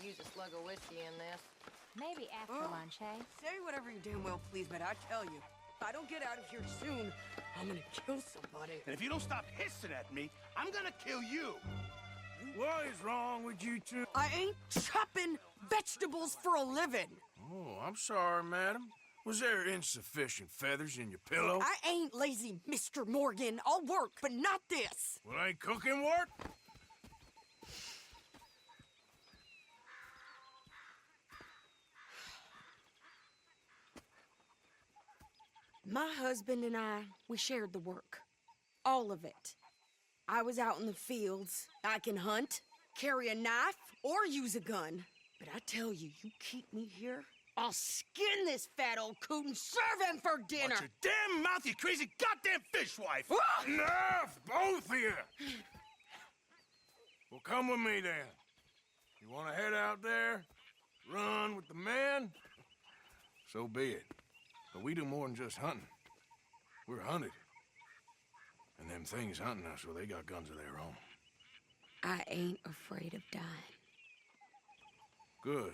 use a slug of whiskey in this. Maybe after lunch, hey? Say whatever you damn well please, but I tell you, if I don't get out of here soon, I'm gonna kill somebody. And if you don't stop hissing at me, I'm gonna kill you. What is wrong with you two? I ain't chopping vegetables for a living. Oh, I'm sorry, madam. Was there insufficient feathers in your pillow? I ain't lazy, Mr. Morgan. I'll work, but not this. Well, ain't cooking work? My husband and I, we shared the work. All of it. I was out in the fields. I can hunt, carry a knife, or use a gun. But I tell you, you keep me here, I'll skin this fat old coot and serve him for dinner. Watch your damn mouth, you crazy goddamn fishwife! Enough, both of you! Well, come with me, then. You want to head out there, run with the men? So be it. But we do more than just hunting. We're hunted. And them things hunting us, well, they got guns of their own. I ain't afraid of dying. Good.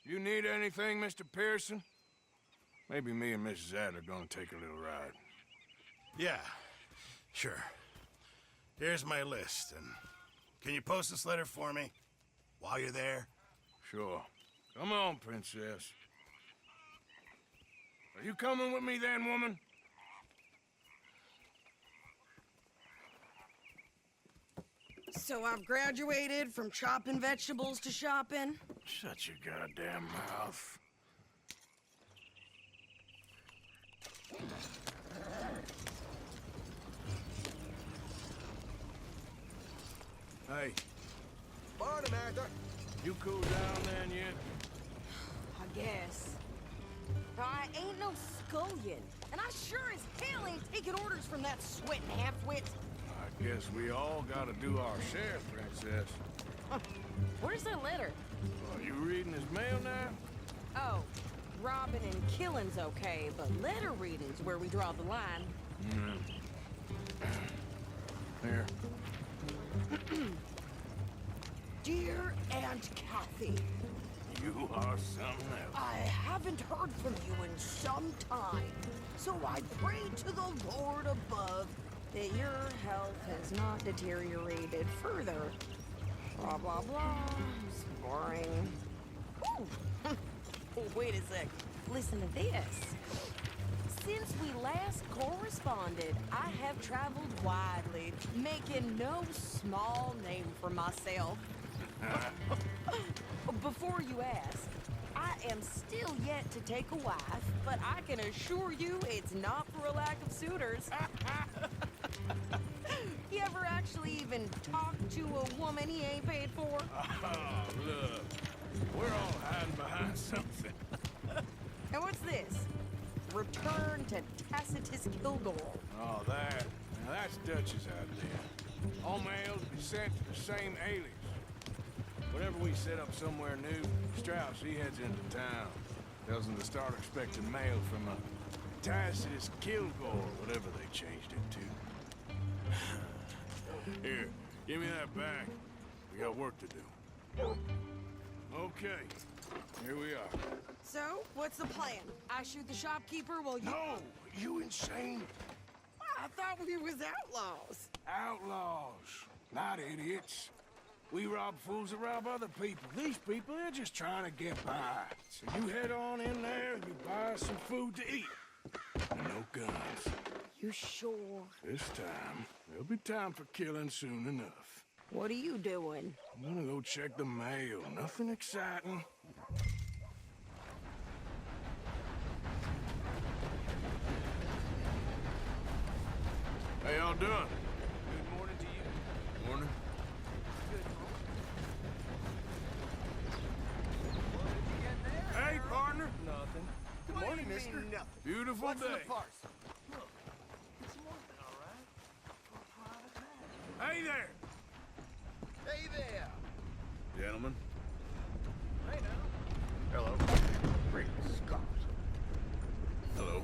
You need anything, Mr. Pearson? Maybe me and Mrs. Adler are gonna take a little ride. Yeah, sure. Here's my list, and can you post this letter for me while you're there? Sure. Come on, princess. Are you coming with me then, woman? So I've graduated from chopping vegetables to shopping. Shut your goddamn mouth. Hey. Morning, Arthur. You cool down then yet? I guess. Now, I ain't no scullion, and I sure as hell ain't taking orders from that sweating half-wit. I guess we all gotta do our share, princess. Where's the letter? Are you reading his mail now? Oh, robbing and killing's okay, but letter reading's where we draw the line. Here. Dear Aunt Kathy, You are something else. I haven't heard from you in some time, so I pray to the Lord above that your health has not deteriorated further. Blah, blah, blah. It's boring. Ooh. Oh, wait a sec. Listen to this. Since we last corresponded, I have traveled widely, making no small name for myself. Before you ask, I am still yet to take a wife, but I can assure you it's not for a lack of suitors. You ever actually even talked to a woman he ain't paid for? Oh, look. We're all hiding behind something. And what's this? Return to Tacitus Kilgore. Oh, that. Now, that's Dutch's idea. All mails be sent to the same alias. Whenever we set up somewhere new, Strauss, he heads into town. Tells them to start expecting mail from a Tacitus Kilgore, whatever they changed it to. Here, give me that back. We got work to do. Okay, here we are. So, what's the plan? I shoot the shopkeeper while you... No, you insane? I thought we was outlaws. Outlaws, not idiots. We rob fools that rob other people. These people, they're just trying to get by. So you head on in there and you buy some food to eat. No guns. You sure? This time, there'll be time for killing soon enough. What are you doing? I'm gonna go check the mail. Nothing exciting. How y'all doing? Good morning to you. Morning. What did you get there? Hey, partner. Nothing. Good What morning, do you mister. mean, nothing? Beautiful What's in day. the parcel? Look, it's working, all right? For a private matter. Hey there. Hey there! Gentlemen. Hey, now. Hello. Great Scott. Hello.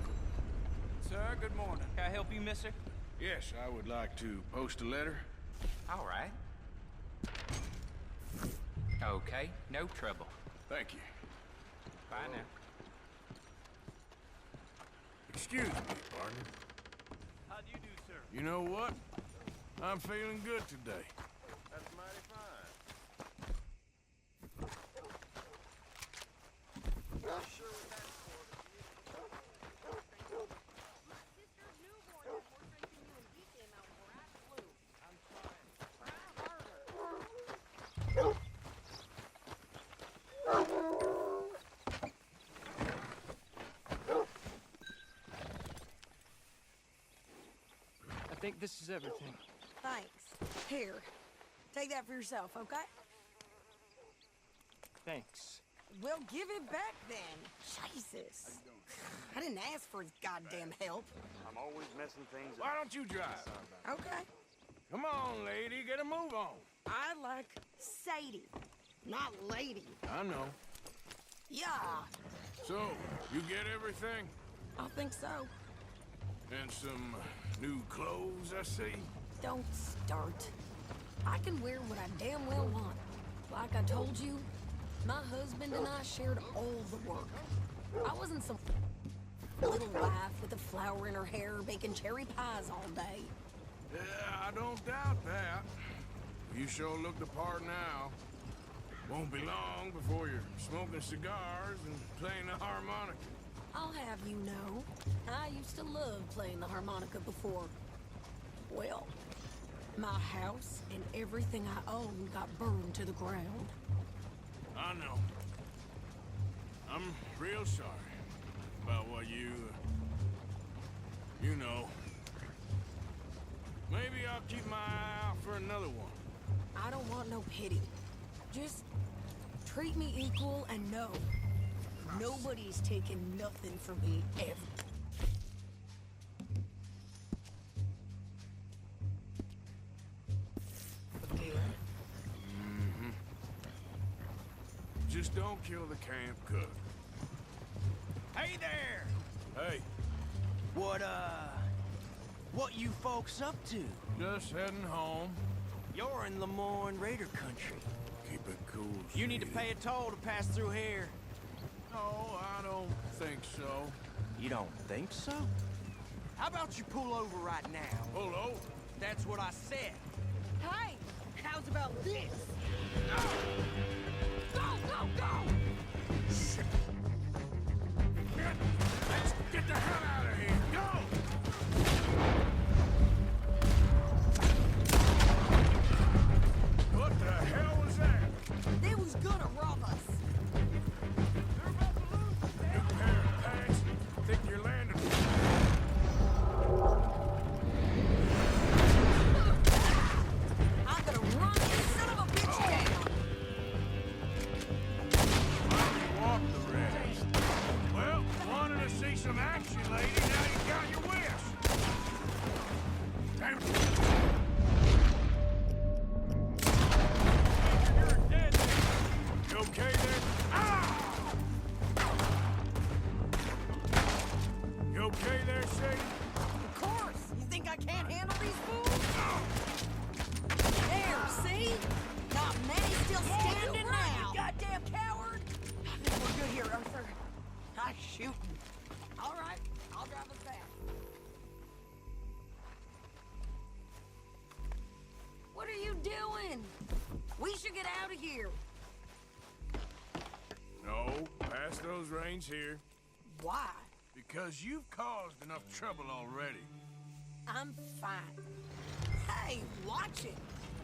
Sir, good morning. Can I help you, mister? Yes, I would like to post a letter. All right. Okay, no trouble. Thank you. Bye now. Excuse me, partner. How do you do, sir? You know what? I'm feeling good today. That's mighty fine. Sure with that sport. My sister's newborn has more strength than you and beat the amount where I flew. I'm trying. Try harder. I think this is everything. Thanks. Here, take that for yourself, okay? Thanks. Well, give it back then. Jesus. I didn't ask for his goddamn help. I'm always messing things Why don't you drive? Okay. Come on, lady, get a move on. I like Sadie, not lady. I know. Yeah, So, you get everything? I think so. And some new clothes, I see? Don't start. I can wear what I damn well want. Like I told you, my husband and I shared all the work. I wasn't some little wife with a flower in her hair baking cherry pies all day. Yeah, I don't doubt that. You sure look the part now. Won't be long before you're smoking cigars and playing the harmonica. I'll have you know, I used to love playing the harmonica before. Well, my house and everything I owned got burned to the ground. I know. I'm real sorry about what you know. Maybe I'll keep my eye out for another one. I don't want no pity. Just treat me equal and know nobody's taking nothing from me ever. Again? Just don't kill the camp cook. Hey there! Hey, What you folks up to? just heading home. You're in Lemoyne Raider country. Keep it cool, You need to sweetie. pay a toll to pass through here. No, I don't think so. You don't think so? How about you pull over right now? Pull over. That's what I said. Hey, how's about this? Go, go, go! Let's get the hell out of here. Go! What the hell was that? They was gonna rob us. You pair of pants. Think you're landing. I'm gonna run this son of a bitch down. Walk the rest. Well, wanted to see some action, lady. Now you got your wish. Damn. You're dead. You okay there? Ah! You okay there, Sadie? Of course. You think I can't handle these fools? There, see? Not many still standing now. You goddamn coward! I think we're good here, Arthur. Nice shooting. All right, I'll drive us back. What are you doing? We should get out of here. No, pass those reins here. Why? Because you've caused enough trouble already. I'm fine. Hey, watch it.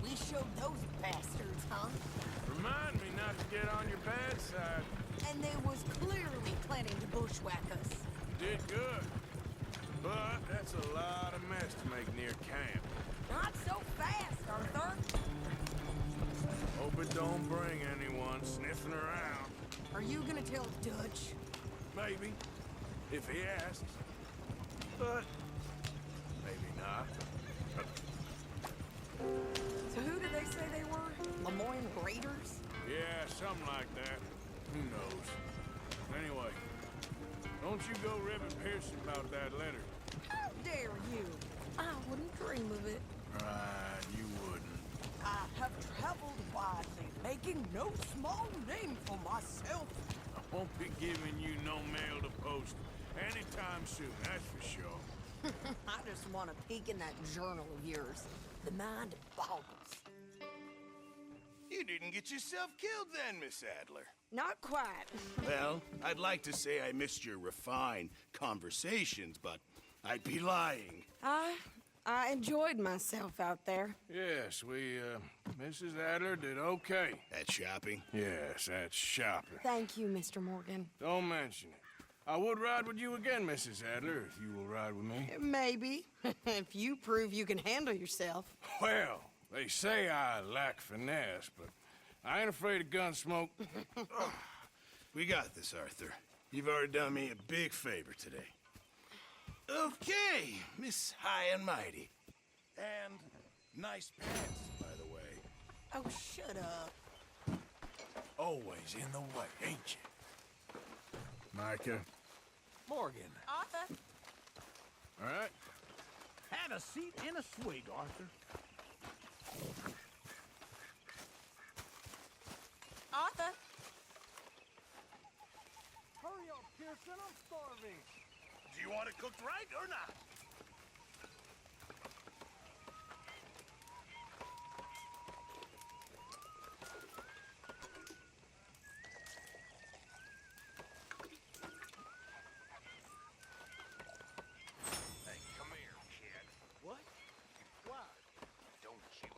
We showed those bastards, huh? Remind me not to get on your bad side. And they was clearly planning to bushwhack us. You did good. But that's a lot of mess to make near camp. Not so fast, Arthur. Hope it don't bring anyone sniffing around. Are you gonna tell Dutch? Maybe, if he asks. But maybe not. So who did they say they were? Lemoyne Raiders? Yeah, something like that. Who knows? Anyway, don't you go ribbing Pearson about that letter. How dare you? I wouldn't dream of it. Right, you wouldn't. I have traveled widely, make making no small name for myself. I won't be giving you no mail to post anytime soon, that's for sure. I just want to peek in that journal of yours. The mind boggles. You didn't get yourself killed then, Miss Adler. Not quite. Well, I'd like to say I missed your refined conversations, but I'd be lying. I enjoyed myself out there. Yes, Mrs. Adler did okay. That shopping? Yes, that's shopping. Thank you, Mr. Morgan. Don't mention it. I would ride with you again, Mrs. Adler, if you will ride with me. Maybe. If you prove you can handle yourself. Well, they say I lack finesse, but I ain't afraid of gun smoke. We got this, Arthur. You've already done me a big favor today. Okay, Miss High and Mighty. And nice pants, by the way. Oh, shut up. Always in the way, ain't you? Micah. Morgan, Arthur? All right. have a seat and a swig, Arthur. Arthur? Hurry up, Pearson, I'm starving. Do you want it cooked right or not? Hey, come here, kid. What? Why? Don't you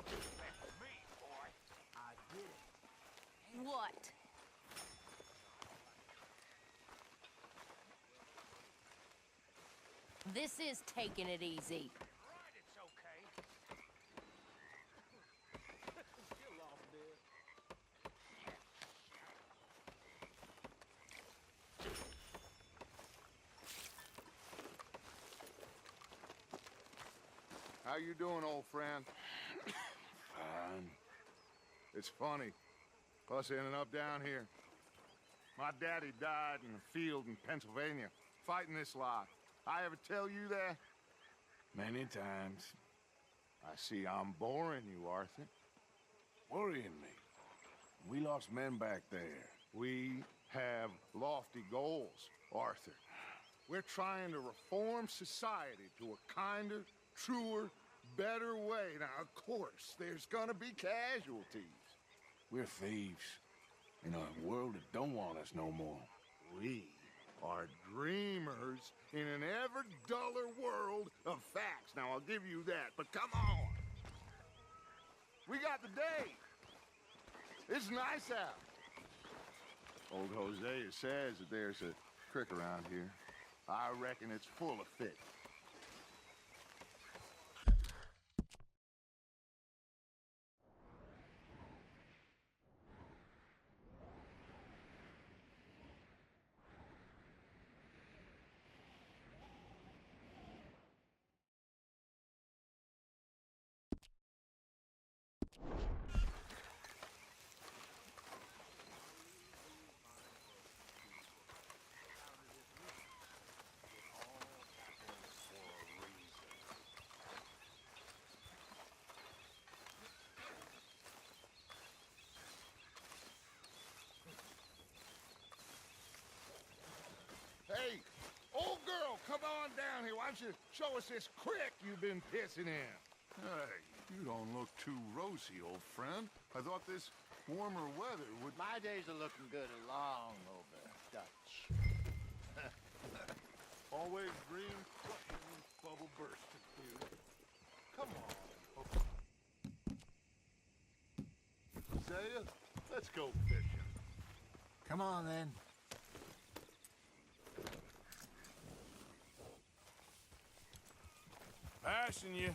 disrespect me, boy. I did it. What? This is taking it easy. Right, it's okay. You're lost, Dad. How you doing, old friend? Fine. It's funny, us ending up down here. My daddy died in a field in Pennsylvania, fighting this lot. I ever tell you that? Many times. I see I'm boring you, Arthur. Worrying me. We lost men back there. We have lofty goals, Arthur. We're trying to reform society to a kinder, truer, better way. Now, of course, there's gonna be casualties. We're thieves. In a world that don't want us no more. We are dreamers in an ever duller world of facts. Now, I'll give you that, but come on. We got the day. It's nice out. Old Hosea says that there's a creek around here. I reckon it's full of fish. Hey, old girl, come on down here. Why don't you show us this creek you've been pissing in? Hey, you don't look too rosy, old friend. I thought this warmer weather would... My days are looking good along over Dutch. Always dream crushing and bubble bursting, dude. Come on. Hosea, let's go fishing. Come on, then. Passing you.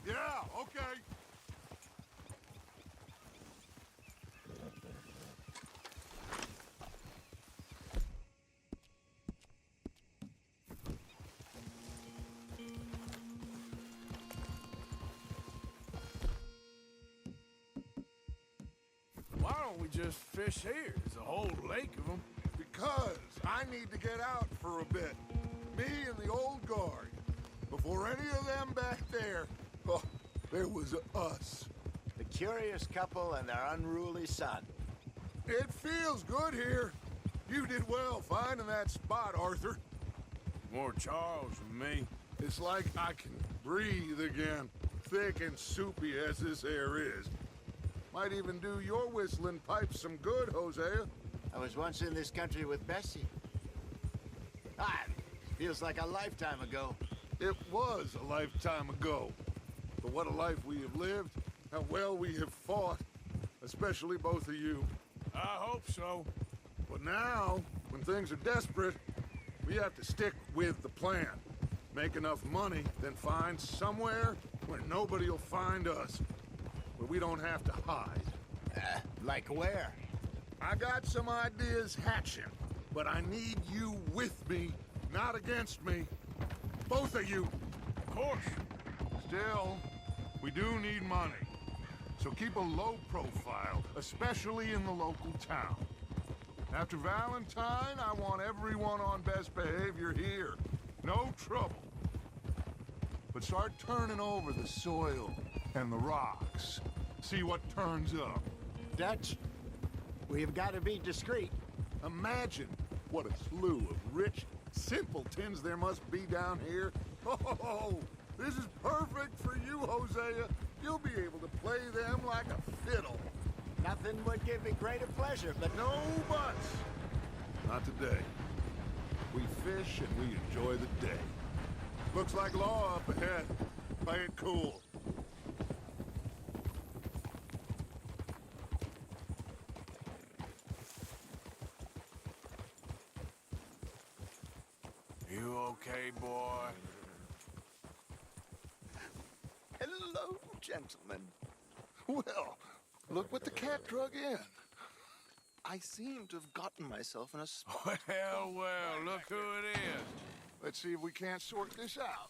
Yeah, okay. Why don't we just fish here? There's a whole lake of them. Because I need to get out for a bit. Me and the old guard. Before any of them back there, oh, there was us. The curious couple and their unruly son. It feels good here. You did well finding that spot, Arthur. More Charles than me. It's like I can breathe again, thick and soupy as this air is. Might even do your whistling pipes some good, Hosea. I was once in this country with Bessie. Feels like a lifetime ago. It was a lifetime ago. But what a life we have lived, how well we have fought, especially both of you. I hope so. But now, when things are desperate, we have to stick with the plan. Make enough money, then find somewhere where nobody will find us. Where we don't have to hide. Like where? I got some ideas hatching, but I need you with me, not against me. Both of you. Of course. Still, we do need money. So keep a low profile, especially in the local town. After Valentine, I want everyone on best behavior here. No trouble. But start turning over the soil and the rocks. See what turns up. Dutch, we've got to be discreet. Imagine what a slew of rich simpletons there must be down here. Oh, this is perfect for you, Hosea. You'll be able to play them like a fiddle. Nothing would give me greater pleasure, but No buts. Not today. We fish and we enjoy the day. Looks like law up ahead. Play it cool. You okay, boy? Hello, gentlemen. Well, look what the cat drug in. I seem to have gotten myself in a spot. Well, look who it is. Let's see if we can't sort this out.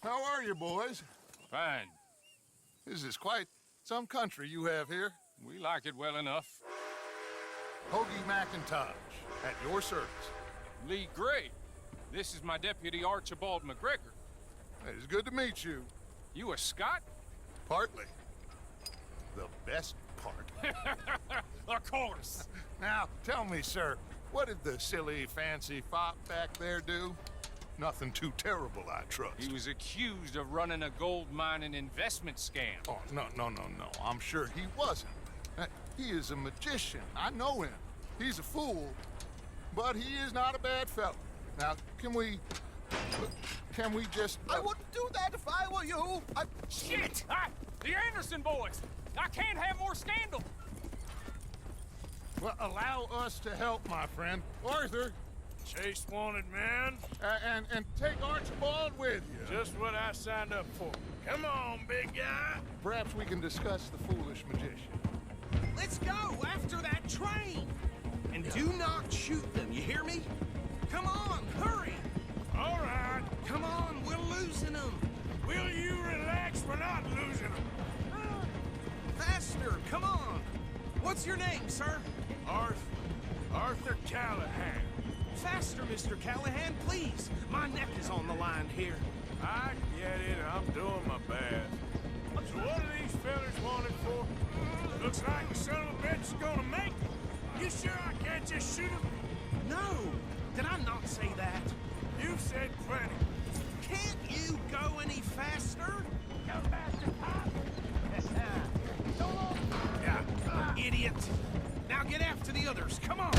How are you, boys? Fine. This is quite some country you have here. We like it well enough. Hoagie McIntosh, at your service. Lee Gray. This is my deputy Archibald McGregor. It's good to meet you. You a Scot? Partly. The best part. Of course. Now, tell me, sir, what did the silly, fancy fop back there do? Nothing too terrible, I trust. He was accused of running a gold mining investment scam. Oh, no. I'm sure he wasn't. He is a magician. I know him. He's a fool, but he is not a bad fellow. Now, can we just... I wouldn't do that if I were you. Shit! The Anderson boys! I can't have more scandal! Well, allow us to help, my friend. Arthur, Chase wanted man. and take Archibald with you. Just what I signed up for. Come on, big guy. Perhaps we can discuss the foolish magician. Let's go after that train. And do not shoot them, you hear me? Come on, hurry. All right. Come on, we're losing them. Will you relax? We're not losing them. Faster, come on. What's your name, sir? Arthur Callahan. Faster, Mr. Callahan, please. My neck is on the line here. I get it. I'm doing my best. So what are these fellas wanted for? Looks like the son of a bitch is gonna make it. You sure I can't just shoot him? No, did I not say that? You've said plenty. Can't you go any faster? Go faster, Pop. Yeah, idiot. Now get after the others, come on.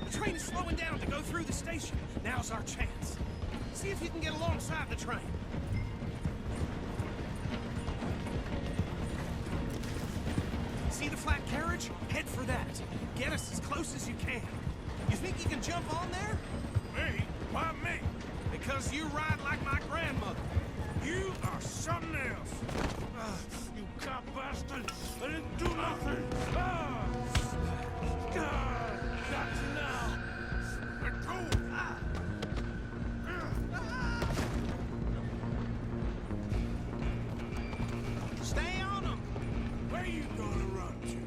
The train is slowing down to go through the station. Now's our chance. See if you can get alongside the train. See the flat carriage? Head for that. Get us as close as you can. You think you can jump on there? Me? Why me? Because you ride like my grandmother. You are something else. You cop bastard! I didn't do nothing! God, got you now! Let go! Stay on them! Where you gonna run to?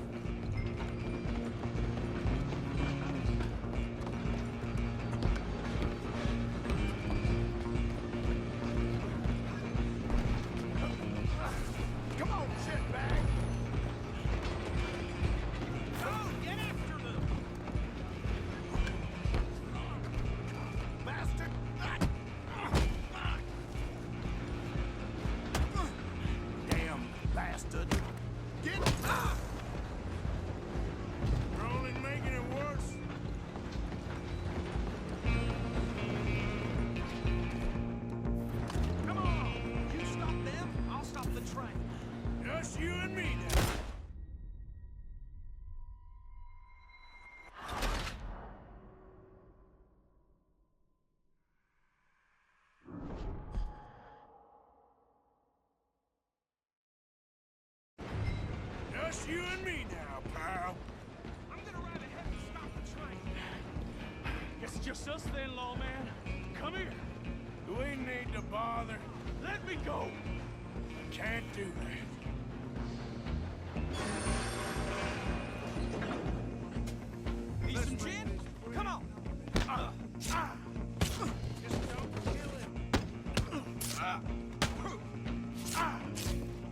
Just you and me now, pal. I'm gonna ride ahead and stop the train. Guess it's just us then, lawman. Come here. We need to bother. Let me go. Can't do that. Need some gin? Come on. Just don't kill him.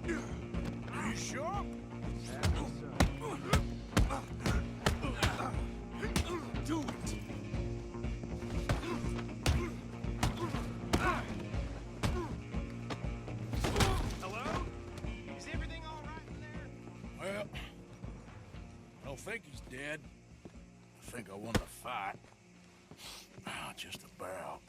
You sure? Do it. Hello? Is everything all right in there? Well, I don't think he's dead. I think I won the fight. Just about.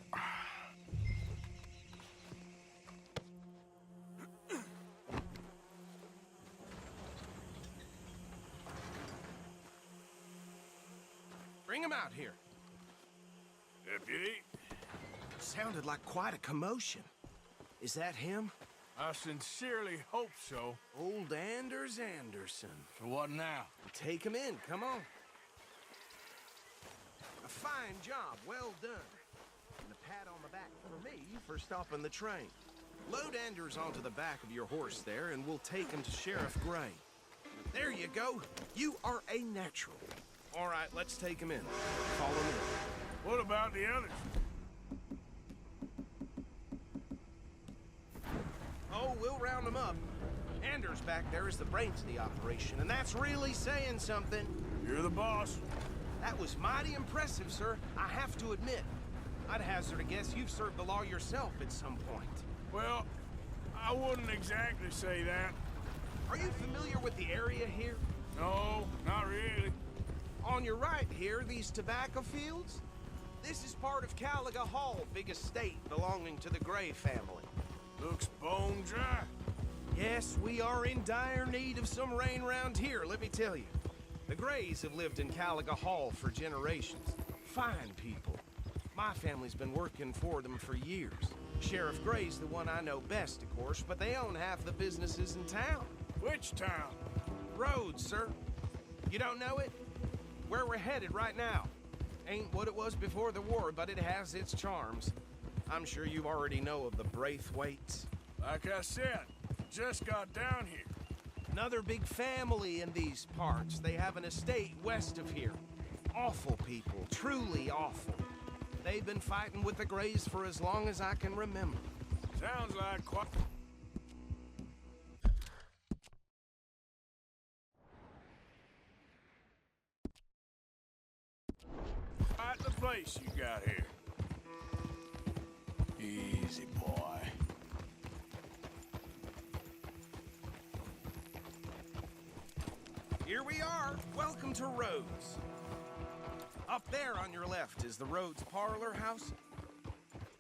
Bring him out here. Deputy, Sounded like quite a commotion. Is that him? I sincerely hope so. Old Anders Anderson. So what now? Take him in, come on. A fine job, well done. And a pat on the back for me for stopping the train. Load Anders onto the back of your horse there, and we'll take him to Sheriff Gray. There you go. You are a natural. All right, let's take him in. Follow me. What about the others? Oh, we'll round them up. Anders back there is the brains of the operation, and that's really saying something. You're the boss. That was mighty impressive, sir. I have to admit. I'd hazard a guess you've served the law yourself at some point. Well, I wouldn't exactly say that. Are you familiar with the area here? No, not really. On your right here, these tobacco fields? This is part of Caliga Hall, big estate belonging to the Gray family. Looks bone dry. Yes, we are in dire need of some rain round here, let me tell you. The Grays have lived in Caliga Hall for generations. Fine people. My family's been working for them for years. Sheriff Gray's the one I know best, of course, but they own half the businesses in town. Which town? Rhodes, sir. You don't know it? Where we're headed right now. Ain't what it was before the war, but it has its charms. I'm sure you already know of the Braithwaites. Like I said, just got down here. Another big family in these parts. They have an estate west of here. Awful people, truly awful. They've been fighting with the Grays for as long as I can remember. Sounds like quite... Quite the place you got here. Easy, boy. Here we are. Welcome to Rhodes. Up there on your left is the Rhodes Parlor House.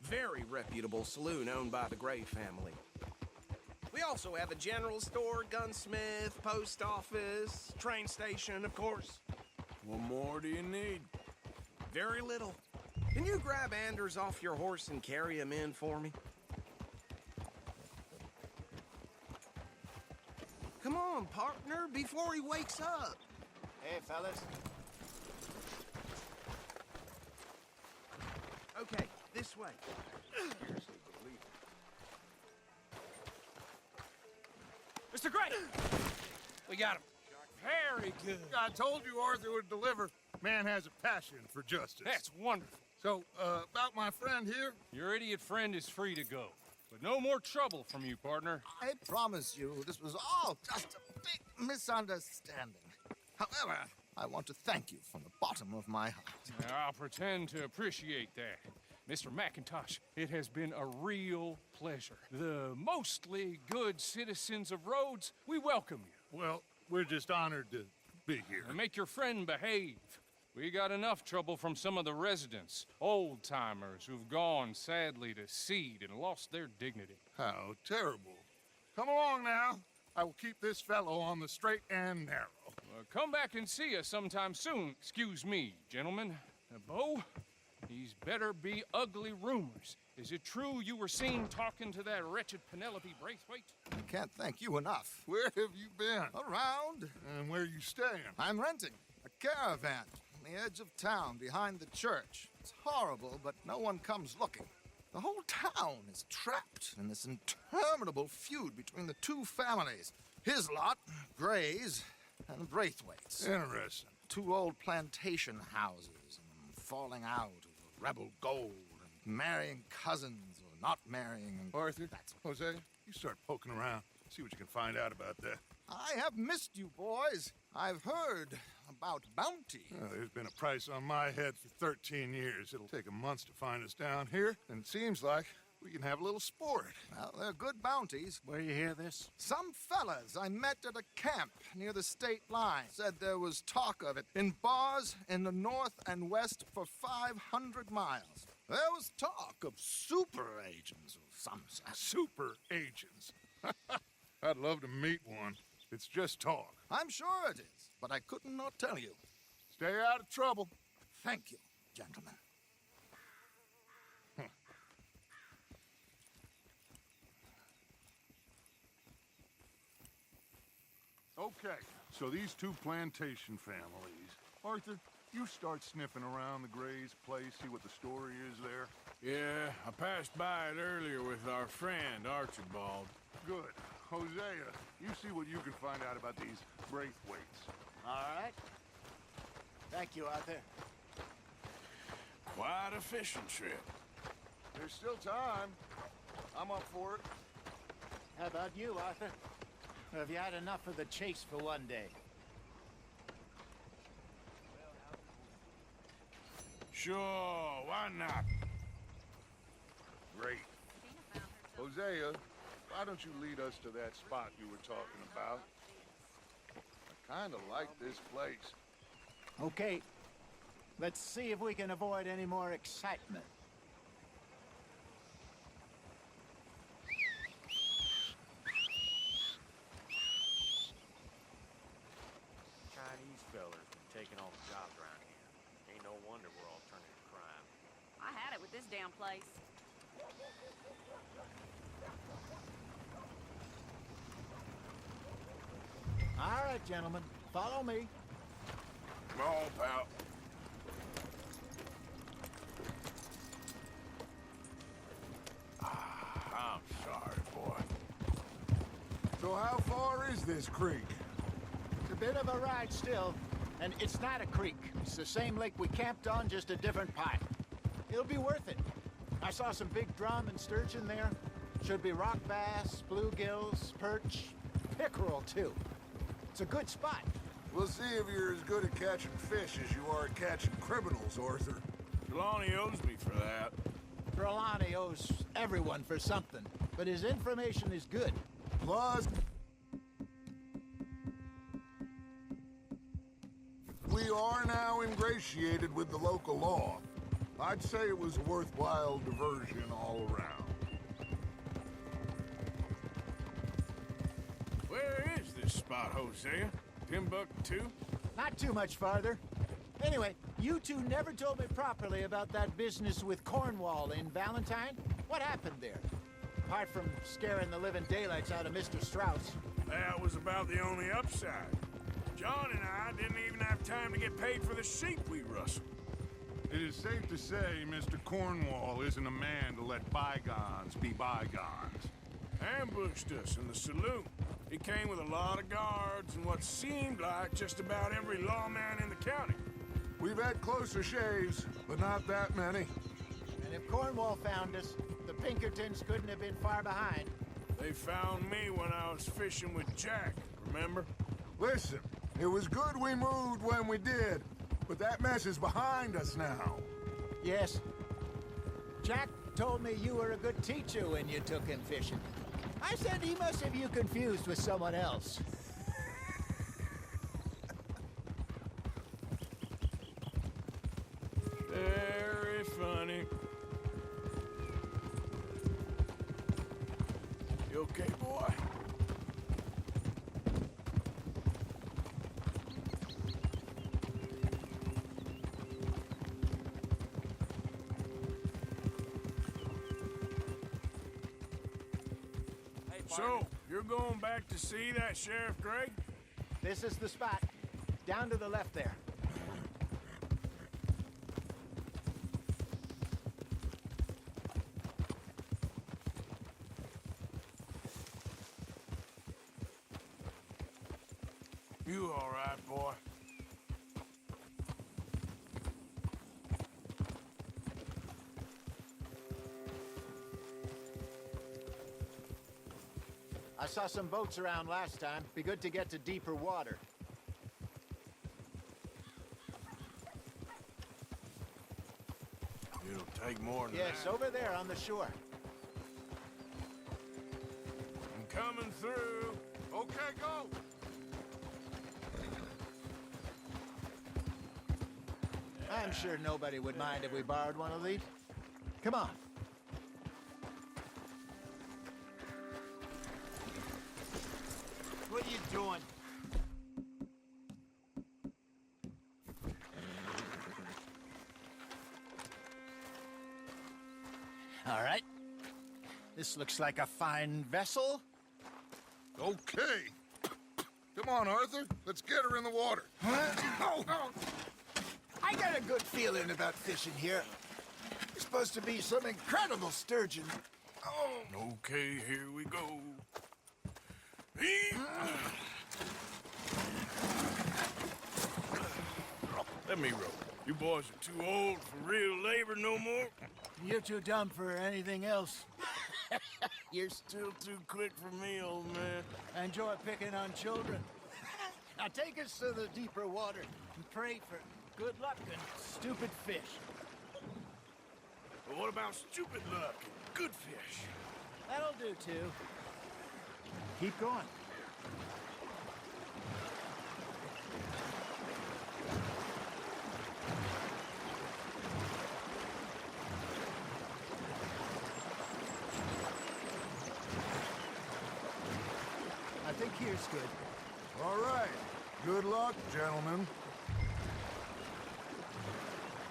Very reputable saloon owned by the Gray family. We also have a general store, gunsmith, post office, train station, of course. What more do you need? Very little. Can you grab Anders off your horse and carry him in for me? Come on, partner, before he wakes up. Hey, fellas. Okay, this way. Mr. Gray! We got him. Very good. I told you Arthur would deliver. Man has a passion for justice. That's wonderful. So, about my friend here? Your idiot friend is free to go. But no more trouble from you, partner. I promise you, this was all just a big misunderstanding. However, I want to thank you from the bottom of my heart. I'll pretend to appreciate that. Mr. McIntosh, it has been a real pleasure. The mostly good citizens of Rhodes, we welcome you. Well, we're just honored to be here. And make your friend behave. We got enough trouble from some of the residents, old-timers who've gone, sadly, to seed and lost their dignity. How terrible. Come along now. I will keep this fellow on the straight and narrow. Come back and see us sometime soon. Excuse me, gentlemen. Bo, he's better be ugly rumors. Is it true you were seen talking to that wretched Penelope Braithwaite? I can't thank you enough. Where have you been? Around. And where you staying? I'm renting a caravan on the edge of town behind the church. It's horrible, but no one comes looking. The whole town is trapped in this interminable feud between the two families. His lot, Gray's, and Braithwaite's. Interesting. Two old plantation houses, and falling out over rebel gold, and marrying cousins or not marrying. And Arthur, Jose, you start poking around. See what you can find out about that. I have missed you, boys. I've heard about bounty. There's been a price on my head for 13 years. It'll take a month to find us down here, and it seems like we can have a little sport. Well, they're good bounties. Where you hear this? Some fellas I met at a camp near the state line said there was talk of it in bars in the north and west for 500 miles. There was talk of super agents of some sort. Super agents. I'd love to meet one. It's just talk. I'm sure it is, but I couldn't not tell you. Stay out of trouble. Thank you, gentlemen. Okay, so these two plantation families. Arthur, you start sniffing around the Gray's place, see what the story is there. Yeah, I passed by it earlier with our friend, Archibald. Good. Hosea, you see what you can find out about these Braithwaites. All right. Thank you, Arthur. Quite a fishing trip. There's still time. I'm up for it. How about you, Arthur? Or have you had enough of the chase for one day? Sure, why not? Great. Hosea, why don't you lead us to that spot you were talking about? I kind of like this place. Okay. Let's see if we can avoid any more excitement. Chinese fellers been taking all the jobs around here. Ain't no wonder we're all turning to crime. I had it with this damn place. All right, gentlemen. Follow me. Come on, pal. I'm sorry, boy. So how far is this creek? It's a bit of a ride still, and it's not a creek. It's the same lake we camped on, just a different part. It'll be worth it. I saw some big drum and sturgeon there. Should be rock bass, bluegills, perch, pickerel, too. It's a good spot. We'll see if you're as good at catching fish as you are at catching criminals, Arthur. Trelawney owes me for that. Trelawney owes everyone for something, but his information is good. Plus, we are now ingratiated with the local law. I'd say it was a worthwhile diversion all around. Where is this spot, Hosea? Timbuktu? Not too much farther. Anyway, you two never told me properly about that business with Cornwall in Valentine. What happened there? Apart from scaring the living daylights out of Mr. Strauss. That was about the only upside. John and I didn't even have time to get paid for the sheep we rustled. It is safe to say Mr. Cornwall isn't a man to let bygones be bygones. Ambushed us in the saloon. He came with a lot of guards and what seemed like just about every lawman in the county. We've had closer shaves, but not that many. And if Cornwall found us, the Pinkertons couldn't have been far behind. They found me when I was fishing with Jack, remember? Listen, it was good we moved when we did, but that mess is behind us now. Yes. Jack told me you were a good teacher when you took him fishing. I said he must have you confused with someone else. Very funny. You okay, boy? So, you're going back to see that Sheriff Gray? This is the spot. Down to the left there. You all right, boy? I saw some boats around last time. Be good to get to deeper water. It'll take more than Yes, that. over there on the shore. I'm coming through. Okay, go! I'm sure nobody would mind if we borrowed one of these. Come on. What are you doing? All right. This looks like a fine vessel. Okay. Come on, Arthur. Let's get her in the water. Oh, I got a good feeling about fishing here. It's supposed to be some incredible sturgeon. Okay, here we go. Let me row. You boys are too old for real labor no more. You're too dumb for anything else. You're still too quick for me, old man. I enjoy picking on children. Now take us to the deeper water and pray for good luck and stupid fish. But what about stupid luck and good fish? That'll do, too. Keep going. I think here's good. All right. Good luck, gentlemen.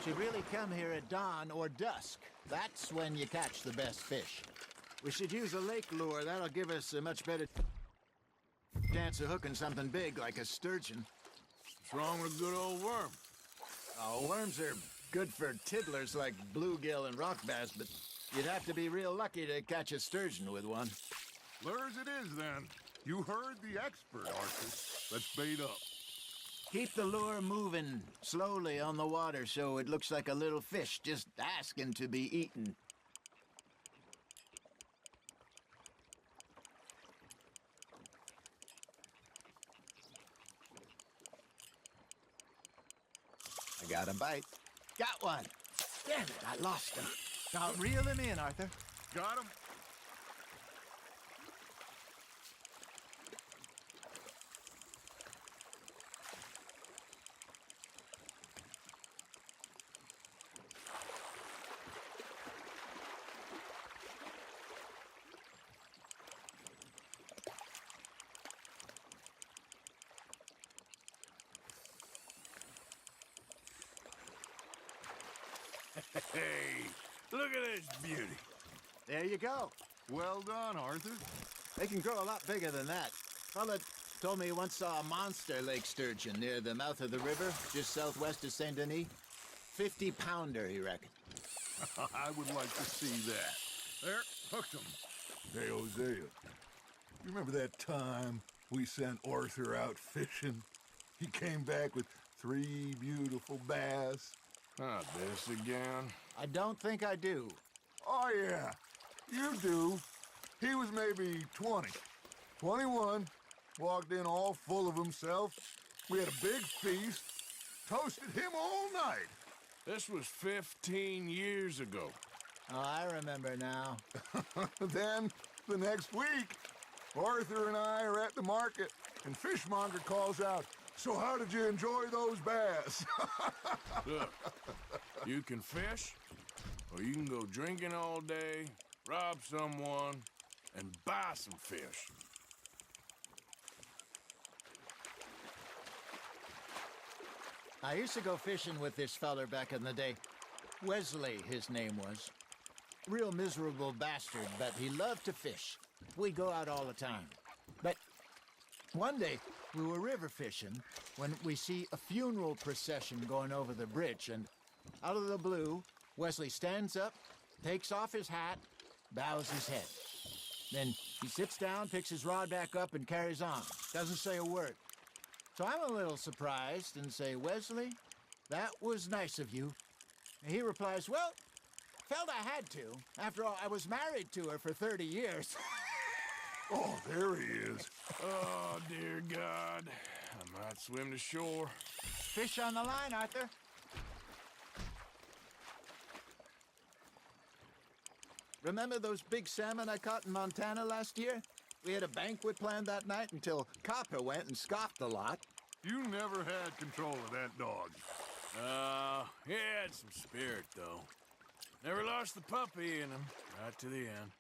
Should really come here at dawn or dusk. That's when you catch the best fish. We should use a lake lure. That'll give us a much better chance of hooking something big like a sturgeon. What's wrong with a good old worm? Oh, worms are good for tiddlers like bluegill and rock bass, but you'd have to be real lucky to catch a sturgeon with one. Lures it is, then. You heard the expert, Arthur. Let's bait up. Keep the lure moving slowly on the water so it looks like a little fish just asking to be eaten. I got a bite. Got one. Damn it, I lost him. Now reel him in, Arthur. Got him? Hey, look at this beauty. There you go. Well done, Arthur. They can grow a lot bigger than that. Fella told me he once saw a monster lake sturgeon near the mouth of the river, just southwest of Saint Denis. 50-pounder, he reckoned. I would like to see that. There, hooked him. Hey, Hosea, you remember that time we sent Arthur out fishing? He came back with 3 beautiful bass. Not this again. I don't think I do. Oh, yeah, you do. He was maybe 20, 21, walked in all full of himself. We had a big feast, toasted him all night. This was 15 years ago. Oh, I remember now. Then, the next week, Arthur and I are at the market, and Fishmonger calls out, "So how did you enjoy those bass?" Look, you can fish, or you can go drinking all day, rob someone, and buy some fish. I used to go fishing with this feller back in the day. Wesley, his name was. Real miserable bastard, but he loved to fish. We go out all the time. But one day, we were river fishing when we see a funeral procession going over the bridge, and out of the blue, Wesley stands up, takes off his hat, bows his head. Then he sits down, picks his rod back up, and carries on. Doesn't say a word. So I'm a little surprised and say, Wesley, that was nice of you. And he replies, well, felt I had to. After all, I was married to her for 30 years. Oh, there he is. Oh, dear God. I might swim to shore. Fish on the line, Arthur. Remember those big salmon I caught in Montana last year? We had a banquet planned that night until Copper went and scoffed a lot. You never had control of that dog. He had some spirit, though. Never lost the puppy in him, right to the end.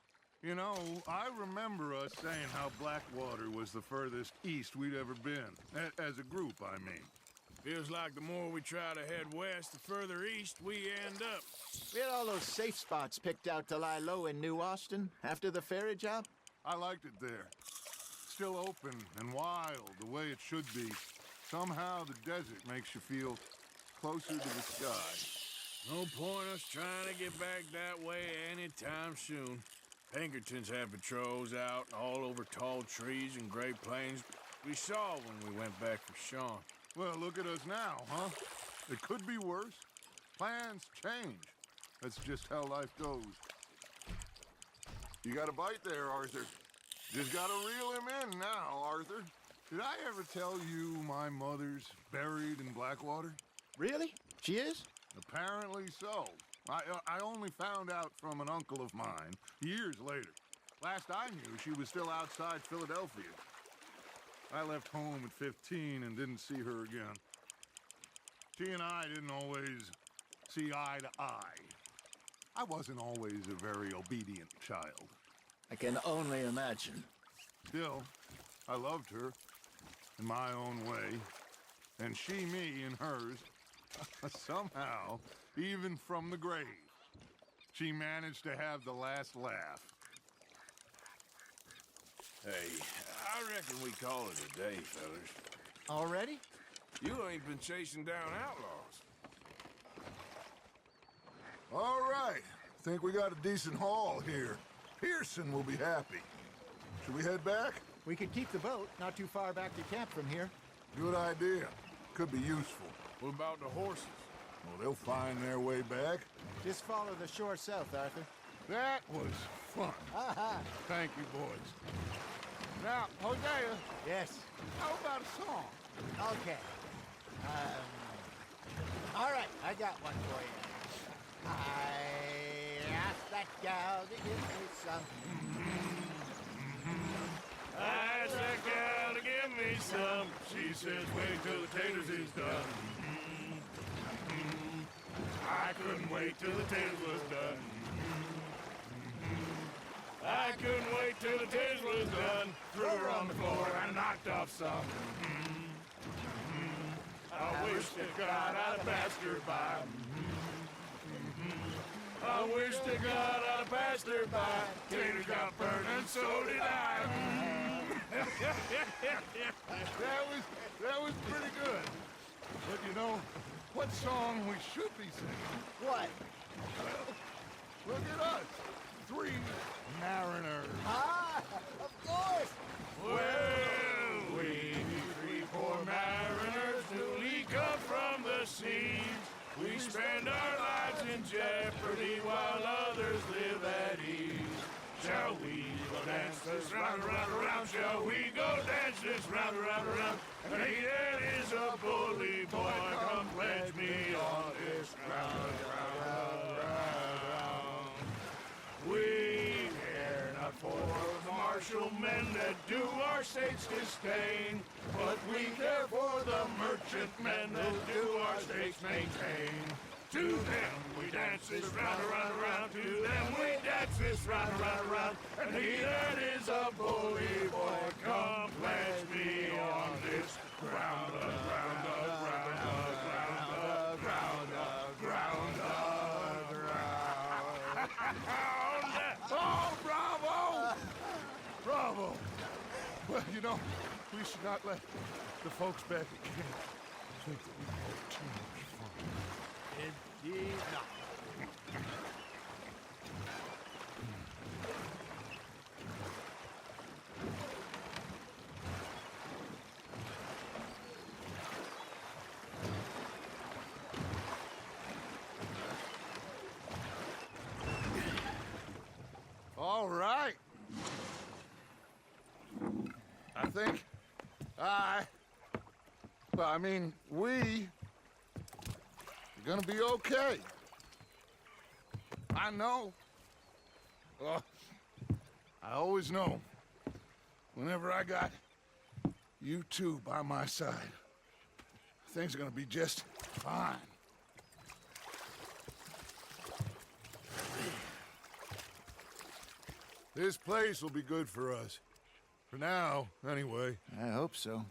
You know, I remember us saying how Blackwater was the furthest east we'd ever been. As a group, I mean. Feels like the more we try to head west, the further east we end up. We had all those safe spots picked out to lie low in New Austin after the ferry job. I liked it there. Still open and wild, the way it should be. Somehow the desert makes you feel closer to the sky. No point us trying to get back that way anytime soon. Pinkertons have patrols out all over tall trees and Great Plains. We saw when we went back for Sean. Well, look at us now, huh? It could be worse. Plans change. That's just how life goes. You got a bite there, Arthur. Just gotta reel him in now, Arthur. Did I ever tell you my mother's buried in Blackwater? Really? She is? Apparently so. I only found out from an uncle of mine years later. Last I knew, she was still outside Philadelphia. I left home at 15 and didn't see her again. She and I didn't always see eye to eye. I wasn't always a very obedient child. I can only imagine. Still, I loved her in my own way, and she me in hers. Somehow, even from the grave, she managed to have the last laugh. Hey, I reckon we call it a day, fellas. Already? You ain't been chasing down outlaws. All right. Think we got a decent haul here. Pearson will be happy. Should we head back? We could keep the boat not too far back to camp from here. Good idea. Could be useful. What about the horses? Well, they'll find their way back. Just follow the shore south, Arthur. That was fun. Thank you, boys. Now, Hosea. Yes. How about a song? Okay. All right, I got one for you. I asked that gal to give me some. I asked that gal to give me some. She says, wait till the taters is done. I couldn't wait till the taters was done. I couldn't wait till the taters was done. Threw her on the floor and knocked off some. I wish to God I'd have passed her by. I wish to God I'd have passed her by. Taters got burned and so did I. That was pretty good. But you know, what song we should be singing? What? Look at us. 3 mariners. Ah, of course. Well, we 3 poor mariners newly come from the seas. We spend our lives in jeopardy while others live at ease. Shall we go dance this round, round, round? Shall we go dance this round, round, round? And he that is a bully boy, come pledge me on this ground, round, round, round. We care not for the martial men that do our states disdain, but we care for the merchant men that do our states maintain. To them we dance this round, round, round. To them we dance this round, round, round. And he that is a bully boy, come pledge me on this ground, ground, ground, ground, ground, ground, ground. Oh, bravo! Bravo! Well, you know, we should not let the folks back at camp think that we had too much fun. Indeed not. All right. I think we are gonna be okay. I know. Well, I always know. Whenever I got you two by my side, things are gonna be just fine. This place will be good for us. For now, anyway. I hope so.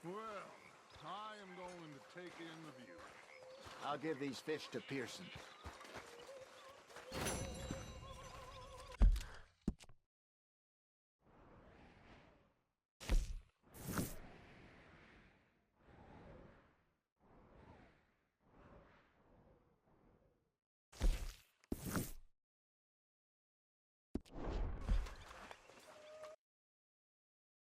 Well, I am going to take in the view. I'll give these fish to Pearson.